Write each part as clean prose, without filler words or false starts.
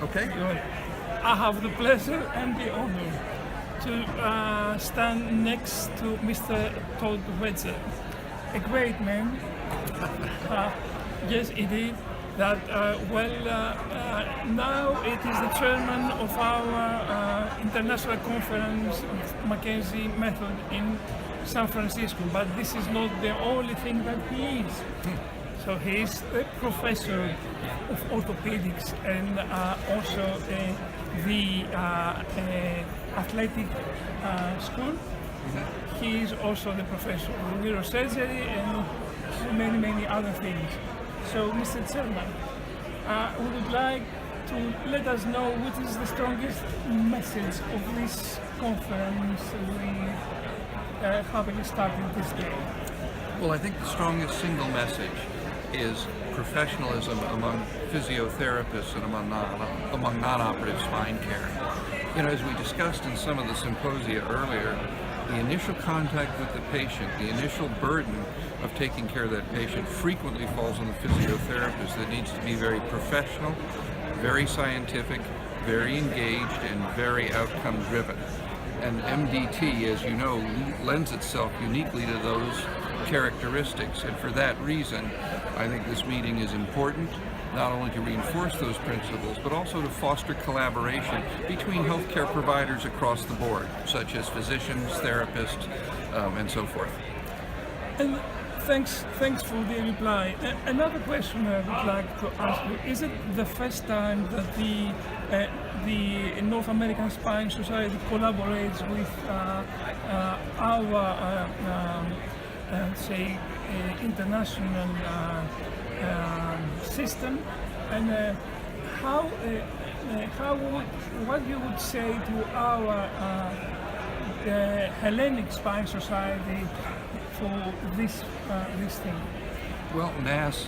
Okay. I have the pleasure and the honor to stand next to Mr. Todd Wedger, a great man. Yes, indeed. That now it is the chairman of our international conference of Mackenzie Method in San Francisco. But this is not the only thing that he is. So he is a professor of orthopedics and also the athletic school. He is also the professor of neurosurgery and many other things. So, Mr. Chairman, we would like to let us know what is the strongest message of this conference we having started this day. Well, I think the strongest single message is professionalism among physiotherapists and among non-operative spine care. You know, as we discussed in some of the symposia earlier, the initial contact with the patient, the initial burden of taking care of that patient frequently falls on the physiotherapist that needs to be very professional, very scientific, very engaged, and very outcome driven. And MDT, as you know, lends itself uniquely to those characteristics. And for that reason, I think this meeting is important, not only to reinforce those principles, but also to foster collaboration between healthcare providers across the board, such as physicians, therapists, and so forth. And thanks for the reply. Another question I would like to ask you: is it the first time that the North American Spine Society collaborates with our say international system, and what you would say to our Hellenic Spine Society for this thing? Well, NASS,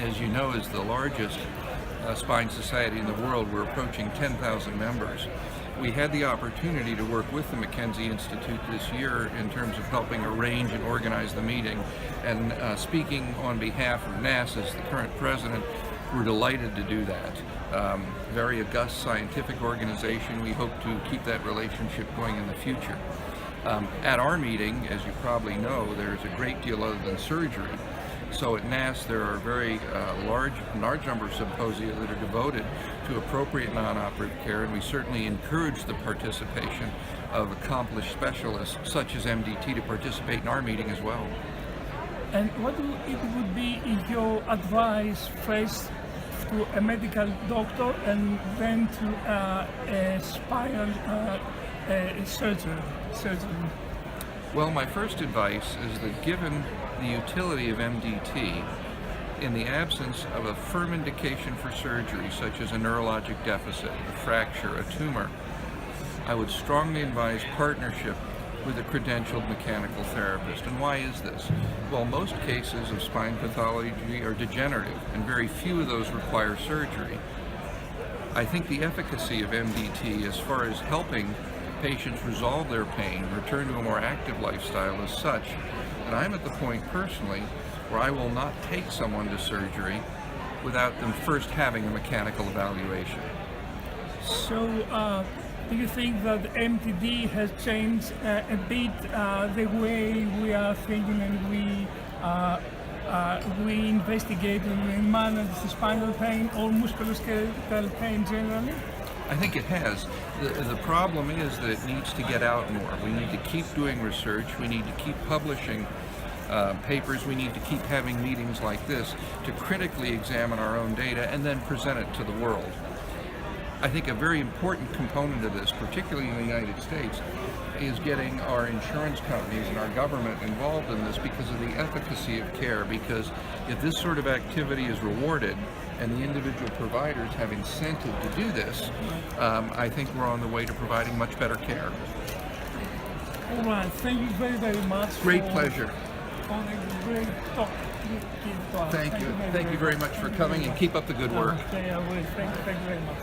as you know, is the largest spine society in the world. We're approaching 10,000 members. We had the opportunity to work with the Mackenzie Institute this year in terms of helping arrange and organize the meeting. And speaking on behalf of NASS as the current president, we're delighted to do that. Very august scientific organization. We hope to keep that relationship going in the future. At our meeting, as you probably know, there's a great deal other than surgery. So at NASS there are very large number of symposia that are devoted to appropriate non-operative care, and we certainly encourage the participation of accomplished specialists such as MDT to participate in our meeting as well. And what it would be your advice first to a medical doctor and then to a spinal surgeon? Well, my first advice is that given the utility of MDT, in the absence of a firm indication for surgery, such as a neurologic deficit, a fracture, a tumor, I would strongly advise partnership with a credentialed mechanical therapist. And why is this? Well, most cases of spine pathology are degenerative, and very few of those require surgery. I think the efficacy of MDT as far as helping patients resolve their pain, return to a more active lifestyle is such that I'm at the point personally where I will not take someone to surgery without them first having a mechanical evaluation. So do you think that MTD has changed a bit the way we are thinking and we investigate and we manage the spinal pain or musculoskeletal pain generally? I think it has. The problem is that it needs to get out more. We need to keep doing research. We need to keep publishing papers. We need to keep having meetings like this to critically examine our own data and then present it to the world. I think a very important component of this, particularly in the United States, is getting our insurance companies and our government involved in this because of the efficacy of care. Because if this sort of activity is rewarded and the individual providers have incentive to do this, I think we're on the way to providing much better care. All right, thank you very much. Great pleasure. For the great talk you gave to us. Thank you. Thank you very much for coming, and keep up the good work. Okay, I will. Thank you very much.